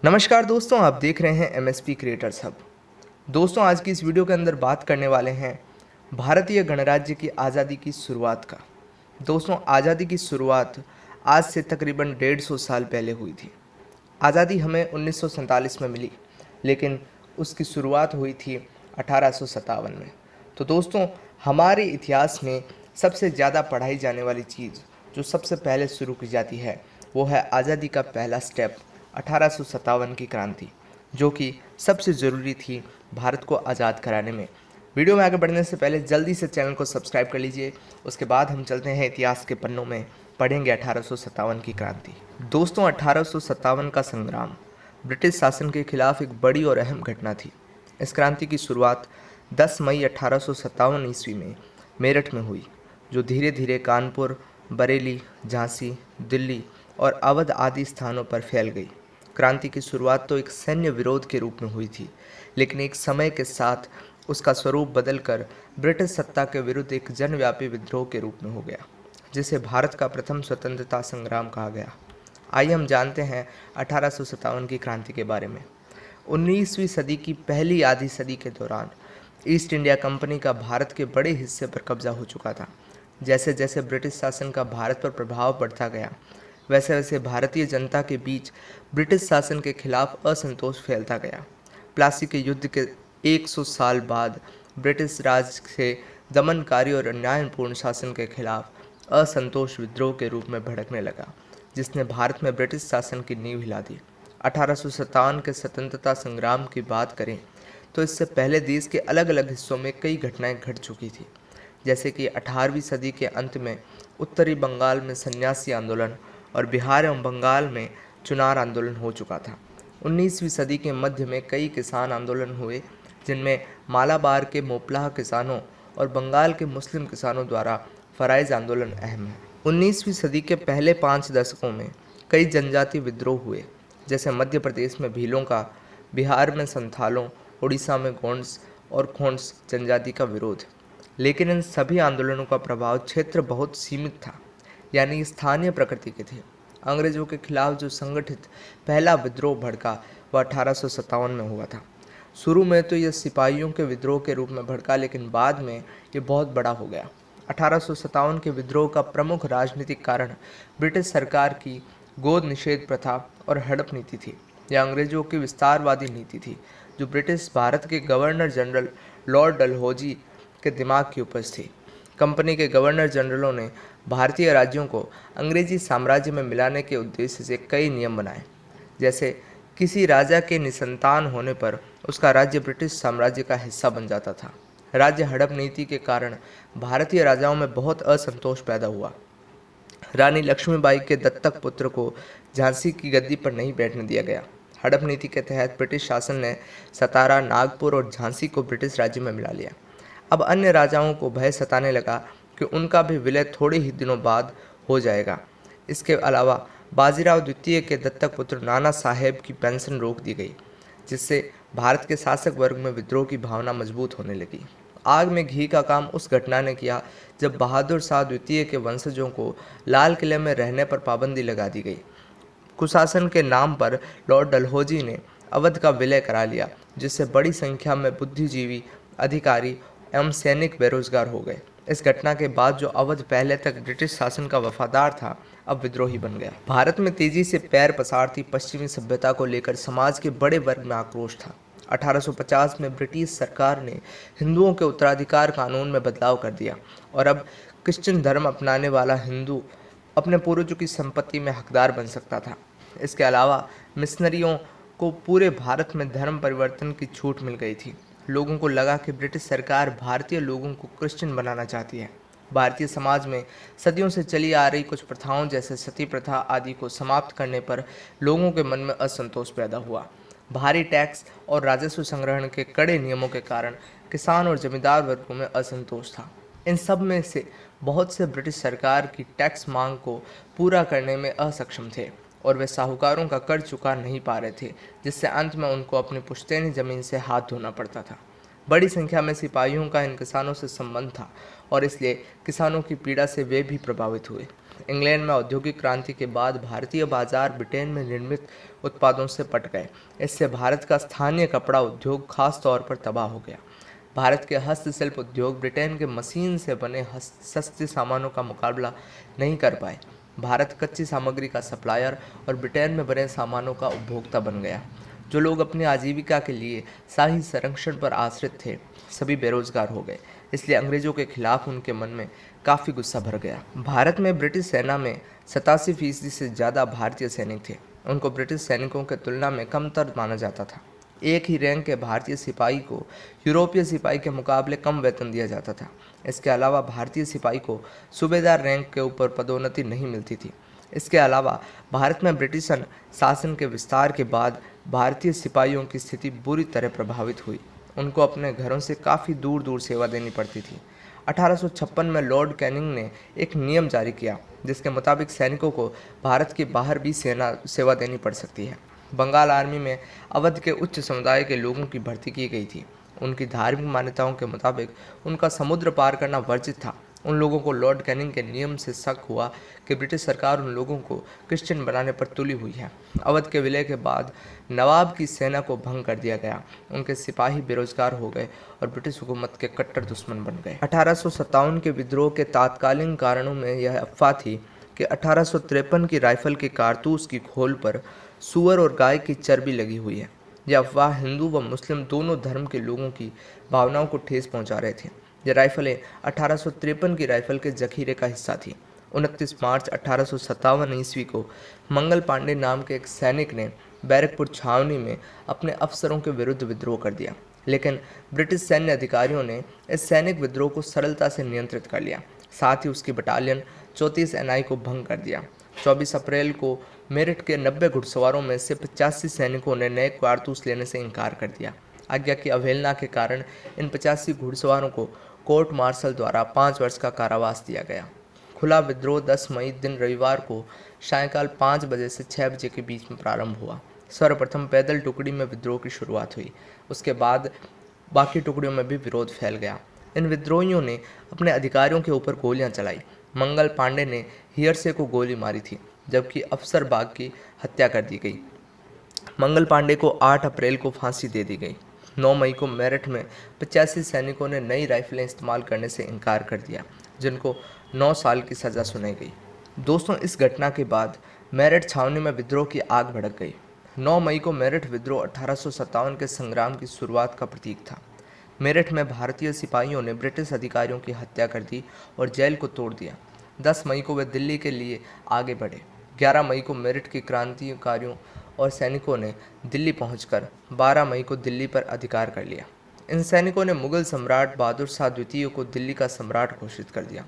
नमस्कार दोस्तों, आप देख रहे हैं एमएसपी क्रिएटर्स हब। दोस्तों, आज की इस वीडियो के अंदर बात करने वाले हैं भारतीय गणराज्य की आज़ादी की शुरुआत का। दोस्तों, आज़ादी की शुरुआत आज से तकरीबन 150 साल पहले हुई थी। आज़ादी हमें 1947 में मिली, लेकिन उसकी शुरुआत हुई थी 1857 में। तो दोस्तों, हमारे इतिहास में सबसे ज़्यादा पढ़ाई जाने वाली चीज़ जो सबसे पहले शुरू की जाती है वो है आज़ादी का पहला स्टेप, 1857 की क्रांति, जो कि सबसे ज़रूरी थी भारत को आज़ाद कराने में। वीडियो में आगे बढ़ने से पहले जल्दी से चैनल को सब्सक्राइब कर लीजिए। उसके बाद हम चलते हैं इतिहास के पन्नों में, पढ़ेंगे 1857 की क्रांति। दोस्तों, 1857 का संग्राम ब्रिटिश शासन के खिलाफ एक बड़ी और अहम घटना थी। इस क्रांति की शुरुआत 10 मई 1857 ईस्वी में मेरठ में हुई, जो धीरे धीरे कानपुर, बरेली, झांसी, दिल्ली और अवध आदि स्थानों पर फैल गई। क्रांति की शुरुआत तो एक सैन्य विरोध के रूप में हुई थी, लेकिन एक समय के साथ उसका स्वरूप बदलकर ब्रिटिश सत्ता के विरुद्ध एक जनव्यापी विद्रोह के रूप में हो गया, जिसे भारत का प्रथम स्वतंत्रता संग्राम कहा गया। आइए हम जानते हैं 1857 की क्रांति के बारे में। 19वीं सदी की पहली आधी सदी के दौरान ईस्ट इंडिया कंपनी का भारत के बड़े हिस्से पर कब्जा हो चुका था। जैसे जैसे ब्रिटिश शासन का भारत पर प्रभाव बढ़ता गया, वैसे वैसे भारतीय जनता के बीच ब्रिटिश शासन के खिलाफ असंतोष फैलता गया। प्लासी के युद्ध के 100 साल बाद ब्रिटिश राज से दमनकारी और अन्यायपूर्ण शासन के खिलाफ असंतोष विद्रोह के रूप में भड़कने लगा, जिसने भारत में ब्रिटिश शासन की नींव हिला दी। 1857 के स्वतंत्रता संग्राम की बात करें तो इससे पहले देश के अलग अलग हिस्सों में कई घटनाएं घट चुकी थी। जैसे कि 18वीं सदी के अंत में उत्तरी बंगाल में सन्यासी आंदोलन और बिहार एवं बंगाल में चुनार आंदोलन हो चुका था। 19वीं सदी के मध्य में कई किसान आंदोलन हुए, जिनमें मालाबार के मोपलाह किसानों और बंगाल के मुस्लिम किसानों द्वारा फराइज आंदोलन अहम है। 19वीं सदी के पहले 5 दशकों में कई जनजातीय विद्रोह हुए, जैसे मध्य प्रदेश में भीलों का, बिहार में संथालों, उड़ीसा में गोंड्स और खोंड्स जनजाति का विरोध। लेकिन इन सभी आंदोलनों का प्रभाव क्षेत्र बहुत सीमित था, यानी स्थानीय प्रकृति के थे। अंग्रेजों के खिलाफ जो संगठित पहला विद्रोह भड़का वह 1857 में हुआ था। शुरू में तो यह सिपाहियों के विद्रोह के रूप में भड़का, लेकिन बाद में ये बहुत बड़ा हो गया। 1857 के विद्रोह का प्रमुख राजनीतिक कारण ब्रिटिश सरकार की गोद निषेध प्रथा और हड़प नीति थी। यह अंग्रेजों की विस्तारवादी नीति थी, जो ब्रिटिश भारत के गवर्नर जनरल लॉर्ड डलहौजी के दिमाग की उपज थी। कंपनी के गवर्नर जनरलों ने भारतीय राज्यों को अंग्रेजी साम्राज्य में मिलाने के उद्देश्य से कई नियम बनाए। जैसे किसी राजा के निसंतान होने पर उसका राज्य ब्रिटिश साम्राज्य का हिस्सा बन जाता था। राज्य हड़प नीति के कारण भारतीय राजाओं में बहुत असंतोष पैदा हुआ। रानी लक्ष्मीबाई के दत्तक पुत्र को झांसी की गद्दी पर नहीं बैठने दिया गया। हड़प नीति के तहत ब्रिटिश शासन ने सतारा, नागपुर और झांसी को ब्रिटिश राज्य में मिला लिया। अब अन्य राजाओं को भय सताने लगा कि उनका भी विलय थोड़े ही दिनों बाद हो जाएगा। इसके अलावा बाजीराव द्वितीय के दत्तक पुत्र नाना साहेब की पेंशन रोक दी गई, जिससे भारत के शासक वर्ग में विद्रोह की भावना मजबूत होने लगी। आग में घी का काम उस घटना ने किया जब बहादुर शाह द्वितीय के वंशजों को लाल किले में रहने पर पाबंदी लगा दी गई। कुशासन के नाम पर लॉर्ड डलहौजी ने अवध का विलय करा लिया, जिससे बड़ी संख्या में बुद्धिजीवी, अधिकारी एवं सैनिक बेरोजगार हो गए। इस घटना के बाद जो अवध पहले तक ब्रिटिश शासन का वफादार था, अब विद्रोही बन गया। भारत में तेजी से पैर पसारती पश्चिमी सभ्यता को लेकर समाज के बड़े वर्ग में आक्रोश था। 1850 में ब्रिटिश सरकार ने हिंदुओं के उत्तराधिकार कानून में बदलाव कर दिया और अब क्रिश्चियन धर्म अपनाने वाला हिंदू अपने पूर्वजों की संपत्ति में हकदार बन सकता था। इसके अलावा मिशनरियों को पूरे भारत में धर्म परिवर्तन की छूट मिल गई थी। लोगों को लगा कि ब्रिटिश सरकार भारतीय लोगों को क्रिश्चियन बनाना चाहती है। भारतीय समाज में सदियों से चली आ रही कुछ प्रथाओं जैसे सती प्रथा आदि को समाप्त करने पर लोगों के मन में असंतोष पैदा हुआ। भारी टैक्स और राजस्व संग्रहण के कड़े नियमों के कारण किसान और जमींदार वर्गों में असंतोष था। इन सब में से बहुत से ब्रिटिश सरकार की टैक्स मांग को पूरा करने में असक्षम थे और वे साहूकारों का कर्ज चुका नहीं पा रहे थे, जिससे अंत में उनको अपनी पुश्तैनी जमीन से हाथ धोना पड़ता था। बड़ी संख्या में सिपाहियों का इन किसानों से संबंध था और इसलिए किसानों की पीड़ा से वे भी प्रभावित हुए। इंग्लैंड में औद्योगिक क्रांति के बाद भारतीय बाजार ब्रिटेन में निर्मित उत्पादों से पट गए। इससे भारत का स्थानीय कपड़ा उद्योग खास तौर पर तबाह हो गया। भारत के हस्तशिल्प उद्योग ब्रिटेन के मशीन से बने सस्ते सामानों का मुकाबला नहीं कर पाए। भारत कच्ची सामग्री का सप्लायर और ब्रिटेन में बने सामानों का उपभोक्ता बन गया। जो लोग अपनी आजीविका के लिए शाही संरक्षण पर आश्रित थे, सभी बेरोजगार हो गए। इसलिए अंग्रेजों के खिलाफ उनके मन में काफ़ी गुस्सा भर गया। भारत में ब्रिटिश सेना में 87% से ज़्यादा भारतीय सैनिक थे। उनको ब्रिटिश सैनिकों के तुलना में कमतर माना जाता था। एक ही रैंक के भारतीय सिपाही को यूरोपीय सिपाही के मुकाबले कम वेतन दिया जाता था। इसके अलावा भारतीय सिपाही को सूबेदार रैंक के ऊपर पदोन्नति नहीं मिलती थी। इसके अलावा भारत में ब्रिटिश शासन के विस्तार के बाद भारतीय सिपाहियों की स्थिति बुरी तरह प्रभावित हुई। उनको अपने घरों से काफ़ी दूर दूर सेवा देनी पड़ती थी। 1856 में लॉर्ड कैनिंग ने एक नियम जारी किया जिसके मुताबिक सैनिकों को भारत के बाहर भी सेवा देनी पड़ सकती है। बंगाल आर्मी में अवध के उच्च समुदाय के लोगों की भर्ती की गई थी। उनकी धार्मिक मान्यताओं के मुताबिक उनका समुद्र पार करना वर्जित था। उन लोगों को लॉर्ड कैनिंग के नियम से शक हुआ कि ब्रिटिश सरकार उन लोगों को क्रिश्चियन बनाने पर तुली हुई है। अवध के विलय के बाद नवाब की सेना को भंग कर दिया गया। उनके सिपाही बेरोजगार हो गए और ब्रिटिश हुकूमत के कट्टर दुश्मन बन गए। 1857 के विद्रोह के तात्कालीन कारणों में यह अफवाह थी कि 1853 की राइफल के कारतूस की खोल पर सूअर और गाय की चर्बी लगी हुई है। यह अफवाह हिंदू व मुस्लिम दोनों धर्म के लोगों की भावनाओं को ठेस पहुंचा रहे थे। ये राइफलें 1853 की राइफल के जखीरे का हिस्सा थी। 29 मार्च 1857 ईस्वी को मंगल पांडे नाम के एक सैनिक ने बैरकपुर छावनी में अपने अफसरों के विरुद्ध विद्रोह कर दिया, लेकिन ब्रिटिश सैन्य अधिकारियों ने इस सैनिक विद्रोह को सरलता से नियंत्रित कर लिया। साथ ही उसकी बटालियन 34 NI को भंग कर दिया। 24 अप्रैल को मेरठ के 90 घुड़सवारों में से 85 सैनिकों ने नए कारतूस लेने से इनकार कर दिया। आज्ञा की अवहेलना के कारण इन 85 घुड़सवारों को कोर्ट मार्शल द्वारा 5 वर्ष का कारावास दिया गया। खुला विद्रोह 10 मई दिन रविवार को सायंकाल 5 बजे से 6 बजे के बीच में प्रारंभ हुआ। सर्वप्रथम पैदल टुकड़ी में विद्रोह की शुरुआत हुई। उसके बाद बाकी टुकड़ियों में भी विरोध फैल गया। इन विद्रोहियों ने अपने अधिकारियों के ऊपर गोलियां चलाई। मंगल पांडे ने हियरसे को गोली मारी थी, जबकि अफसर बाग की हत्या कर दी गई। मंगल पांडे को 8 अप्रैल को फांसी दे दी गई। 9 मई को मेरठ में 85 सैनिकों ने नई राइफलें इस्तेमाल करने से इनकार कर दिया, जिनको 9 साल की सज़ा सुनाई गई। दोस्तों, इस घटना के बाद मेरठ छावनी में विद्रोह की आग भड़क गई। 9 मई को मेरठ विद्रोह 1857 के संग्राम की शुरुआत का प्रतीक था। मेरठ में भारतीय सिपाहियों ने ब्रिटिश अधिकारियों की हत्या कर दी और जेल को तोड़ दिया। 10 मई को वे दिल्ली के लिए आगे बढ़े। 11 मई को मेरठ के क्रांतिकारियों और सैनिकों ने दिल्ली पहुंचकर 12 मई को दिल्ली पर अधिकार कर लिया। इन सैनिकों ने मुगल सम्राट बहादुर शाह द्वितीय को दिल्ली का सम्राट घोषित कर दिया।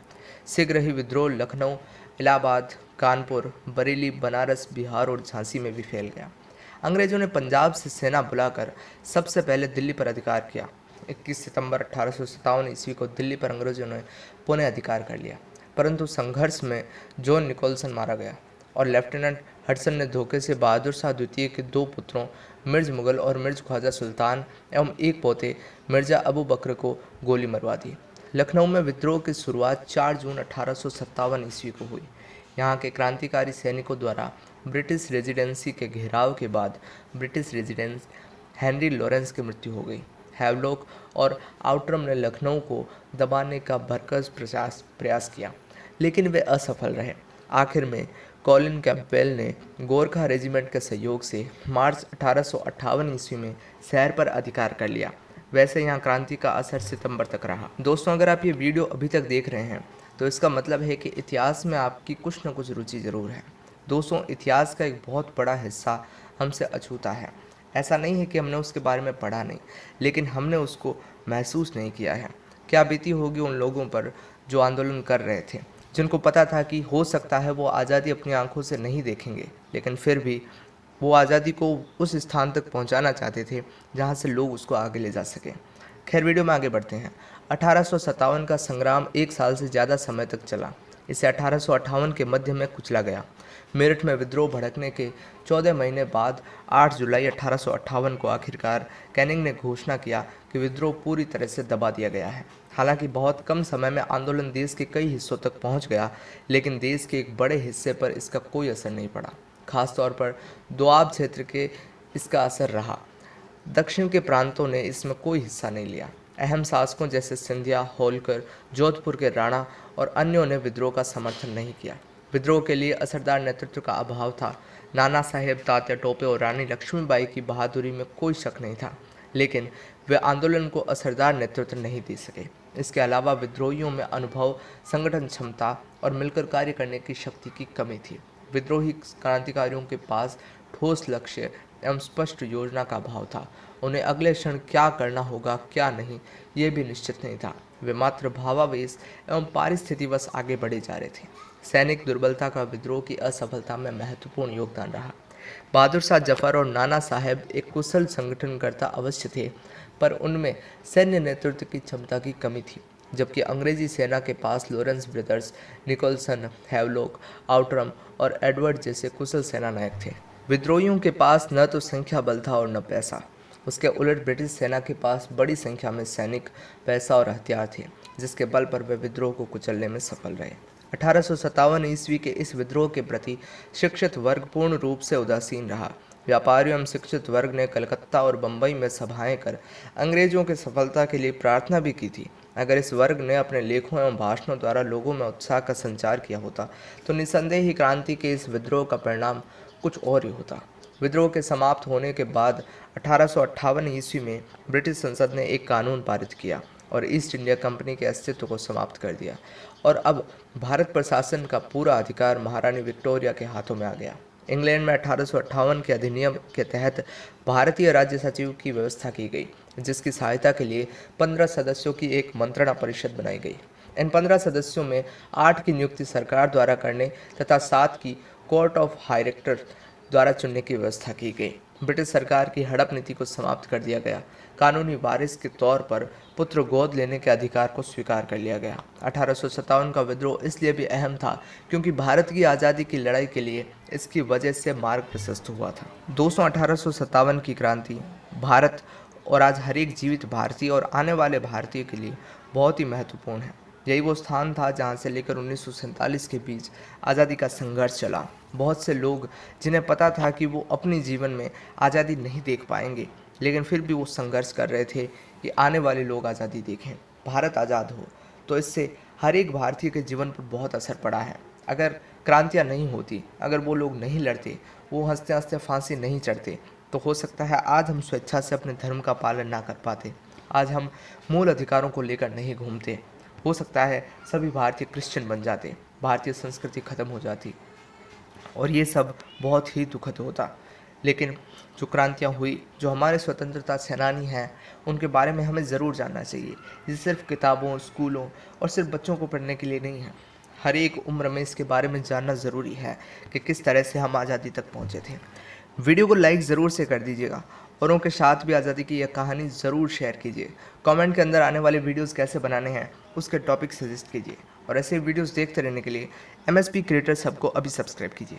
शीघ्र ही विद्रोह लखनऊ, इलाहाबाद, कानपुर, बरेली, बनारस, बिहार और झांसी में भी फैल गया। अंग्रेजों ने पंजाब से सेना बुलाकर सबसे पहले दिल्ली पर अधिकार किया। 21 सितंबर 1857 ईस्वी को दिल्ली पर अंग्रेजों ने पुनः अधिकार कर लिया, परंतु संघर्ष में जॉन निकोलसन मारा गया और लेफ्टिनेंट हडसन ने धोखे से बहादुर शाह द्वितीय के 2 पुत्रों मिर्ज मुगल और मिर्ज ख्वाजा सुल्तान एवं एक पोते मिर्जा अबू बकर को गोली मरवा दी। लखनऊ में विद्रोह की शुरुआत 4 जून 1857 ईस्वी को हुई। यहाँ के क्रांतिकारी सैनिकों द्वारा ब्रिटिश रेजिडेंसी के घेराव के बाद ब्रिटिश रेजिडेंट हेनरी लॉरेंस की मृत्यु हो गई। हैवलॉक और आउटरम ने लखनऊ को दबाने का भरकस प्रयास किया, लेकिन वे असफल रहे। आखिर में कॉलिन कैंपबेल ने गोरखा रेजिमेंट के सहयोग से मार्च 1858 ईस्वी में शहर पर अधिकार कर लिया। वैसे यहाँ क्रांति का असर सितंबर तक रहा। दोस्तों, अगर आप ये वीडियो अभी तक देख रहे हैं तो इसका मतलब है कि इतिहास में आपकी कुछ न कुछ रुचि ज़रूर है। दोस्तों, इतिहास का एक बहुत बड़ा हिस्सा हमसे अछूता है। ऐसा नहीं है कि हमने उसके बारे में पढ़ा नहीं, लेकिन हमने उसको महसूस नहीं किया है। क्या बीती होगी उन लोगों पर जो आंदोलन कर रहे थे, जिनको पता था कि हो सकता है वो आज़ादी अपनी आंखों से नहीं देखेंगे, लेकिन फिर भी वो आज़ादी को उस स्थान तक पहुंचाना चाहते थे जहां से लोग उसको आगे ले जा सकें। खैर, वीडियो में आगे बढ़ते हैं। 1857 का संग्राम 1 साल से ज़्यादा समय तक चला। इसे 1858 के मध्य में कुचला गया। मेरठ में विद्रोह भड़कने के 14 महीने बाद 8 जुलाई 1858 को आखिरकार कैनिंग ने घोषणा किया कि विद्रोह पूरी तरह से दबा दिया गया है। हालांकि बहुत कम समय में आंदोलन देश के कई हिस्सों तक पहुंच गया, लेकिन देश के एक बड़े हिस्से पर इसका कोई असर नहीं पड़ा। खासतौर पर दोआब क्षेत्र के इसका असर रहा। दक्षिण के प्रांतों ने इसमें कोई हिस्सा नहीं लिया। अहम शासकों जैसे सिंधिया, होलकर, जोधपुर के राणा और अन्यों ने विद्रोह का समर्थन नहीं किया। विद्रोह के लिए असरदार नेतृत्व का अभाव था। नाना साहेब, तात्या टोपे और रानी लक्ष्मीबाई की बहादुरी में कोई शक नहीं था, लेकिन वे आंदोलन को असरदार नेतृत्व नहीं दे सके। इसके अलावा विद्रोहियों में अनुभव, संगठन क्षमता और मिलकर कार्य करने की शक्ति की कमी थी। विद्रोही क्रांतिकारियों के पास ठोस लक्ष्य एवं स्पष्ट योजना का अभाव था। उन्हें अगले क्षण क्या करना होगा, क्या नहीं, ये भी निश्चित नहीं था। वे मात्र भावावेश एवं परिस्थितिवश आगे बढ़े जा रहे थे। सैनिक दुर्बलता का विद्रोह की असफलता में महत्वपूर्ण योगदान रहा। बहादुर शाह जफर और नाना साहेब एक कुशल संगठनकर्ता अवश्य थे, पर उनमें सैन्य नेतृत्व की क्षमता की कमी थी। जबकि अंग्रेजी सेना के पास Lawrence brothers, Nicholson, Havelock, Outram और एडवर्ड जैसे कुशल सेनानायक थे। विद्रोहियों के पास न तो संख्या बल था और न पैसा। उसके उलट ब्रिटिश सेना के पास बड़ी संख्या में सैनिक, पैसा और हथियार थे, जिसके बल पर वे विद्रोह को कुचलने में सफल रहे। 1857 ईस्वी के इस विद्रोह के प्रति शिक्षित वर्ग पूर्ण रूप से उदासीन रहा। व्यापारियों एवं शिक्षित वर्ग ने कलकत्ता और बंबई में सभाएं कर अंग्रेजों की सफलता के लिए प्रार्थना भी की थी। अगर इस वर्ग ने अपने लेखों एवं भाषणों द्वारा लोगों में उत्साह का संचार किया होता, तो निस्संदेह ही क्रांति के इस विद्रोह का परिणाम कुछ और ही होता। विद्रोह के समाप्त होने के बाद 1858 ईस्वी में ब्रिटिश संसद ने एक कानून पारित किया और ईस्ट इंडिया कंपनी के अस्तित्व को समाप्त कर दिया, और अब भारत प्रशासन का पूरा अधिकार महारानी विक्टोरिया के हाथों में आ गया। इंग्लैंड में 1858 के अधिनियम के तहत भारतीय राज्य सचिव की व्यवस्था की गई, जिसकी सहायता के लिए 15 सदस्यों की एक मंत्रणा परिषद बनाई गई। इन 15 सदस्यों में 8 की नियुक्ति सरकार द्वारा करने तथा 7 की कोर्ट ऑफ डायरेक्टर द्वारा चुनने की व्यवस्था की गई। ब्रिटिश सरकार की हड़प नीति को समाप्त कर दिया गया। कानूनी वारिस के तौर पर पुत्र गोद लेने के अधिकार को स्वीकार कर लिया गया। 1857 का विद्रोह इसलिए भी अहम था क्योंकि भारत की आज़ादी की लड़ाई के लिए इसकी वजह से मार्ग प्रशस्त हुआ था। दोस्तों, 1857 की क्रांति भारत और आज हर एक जीवित भारतीय और आने वाले भारतीय के लिए बहुत ही महत्वपूर्ण है। यही वो स्थान था जहां से लेकर 1947 के बीच आज़ादी का संघर्ष चला। बहुत से लोग जिन्हें पता था कि वो अपने जीवन में आज़ादी नहीं देख पाएंगे, लेकिन फिर भी वो संघर्ष कर रहे थे कि आने वाले लोग आज़ादी देखें, भारत आज़ाद हो। तो इससे हर एक भारतीय के जीवन पर बहुत असर पड़ा है। अगर क्रांतियाँ नहीं होती, अगर वो लोग नहीं लड़ते, वो हंसते हंसते फांसी नहीं चढ़ते, तो हो सकता है आज हम स्वेच्छा से अपने धर्म का पालन ना कर पाते, आज हम मूल अधिकारों को लेकर नहीं घूमते। हो सकता है सभी भारतीय क्रिश्चियन बन जाते, भारतीय संस्कृति खत्म हो जाती, और ये सब बहुत ही दुखद होता। लेकिन जो क्रांतियाँ हुई, जो हमारे स्वतंत्रता सेनानी हैं, उनके बारे में हमें ज़रूर जानना चाहिए। ये सिर्फ किताबों, स्कूलों और सिर्फ बच्चों को पढ़ने के लिए नहीं है। हर एक उम्र में इसके बारे में जानना ज़रूरी है कि किस तरह से हम आज़ादी तक पहुँचे थे। वीडियो को लाइक ज़रूर से कर दीजिएगा, औरों के साथ भी आज़ादी की यह कहानी ज़रूर शेयर कीजिए। कमेंट के अंदर आने वाले वीडियोस कैसे बनाने हैं उसके टॉपिक सजेस्ट कीजिए, और ऐसे वीडियोस देखते रहने के लिए MSP क्रिएटर्स हब को अभी सब्सक्राइब कीजिए।